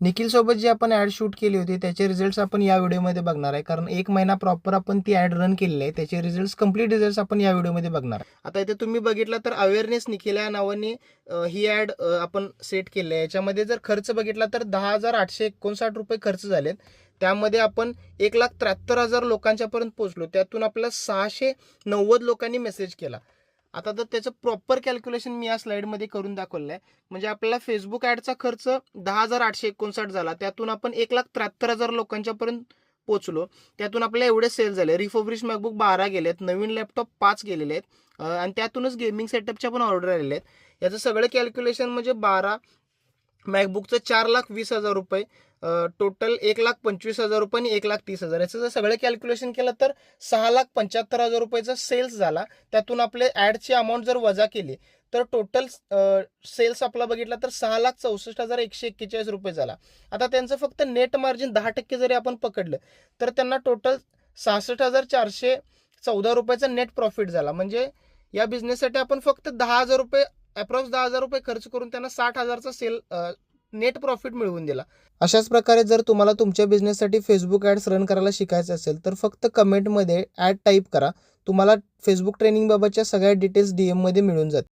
निखिलसोबत जी आपण add shoot केली होती त्याचे रिझल्ट्स आपण या व्हिडिओमध्ये बघणार आहे, कारण 1 महिना प्रॉपर आपण ती ॲड रन केलेली आहे. त्याचे रिझल्ट्स, कंप्लीट रिझल्ट्स आपण या व्हिडिओमध्ये बघणार आहे. आता इथे तुम्ही बघितलं तर अवेअरनेस निखिल या नावाने ही ॲड आपण सेट केली आहे. याच्यामध्ये जर खर्च बघितला तर ₹10,859 खर्च झालेत. त्यामध्ये आपण 1,73,000 लोकांच्यापर्यंत पोहोचलो. त्यातून आपल्याला 690 लोकांनी मेसेज केला. आता तर त्याचं प्रॉपर कॅल्क्युलेशन मी या स्लाइडमध्ये करून दाखवलं आहे. म्हणजे आपल्याला फेसबुक ॲडचा खर्च 10,859 झाला. त्यातून आपण 1,73,000 लोकांच्यापर्यंत पोहोचलो. त्यातून आपल्याला एवढे सेल झाले. रिफर्बिश्ड मॅकबुक 12 गेलेत, नवीन लॅपटॉप 5 गेलेले आहेत आणि त्यातूनच गेमिंग सेटअपच्या पण ऑर्डर आलेले आहेत. याचं सगळं कॅल्क्युलेशन म्हणजे 12 मॅकबुकचं 4,20,000 टोटल 1,25,000 आणि 1,30,000 याचं जर सगळं कॅल्क्युलेशन केलं तर 6,75,000 सेल्स झाला. त्यातून आपले ॲडची अमाऊंट जर वजा केली तर टोटल सेल्स आपला बघितला तर 6,64,141 झाला. आता त्यांचं फक्त नेट मार्जिन 10% जरी आपण पकडलं तर त्यांना टोटल 66,414 नेट प्रॉफिट झाला. म्हणजे या बिझनेससाठी आपण फक्त ₹10,000 अप्रॉक्स ₹10,000 खर्च करून त्यांना 60,000चा सेल नेट प्रॉफिट मिळवून दिला. अशाच प्रकारे जर तुम्हाला तुमच्या बिझनेससाठी फेसबुक ॲड्स रन करायला शिकायचं असेल तर फक्त कमेंटमध्ये ॲड टाईप करा. तुम्हाला फेसबुक ट्रेनिंगबाबतच्या सगळ्या डिटेल्स DM मध्ये मिळून जातील.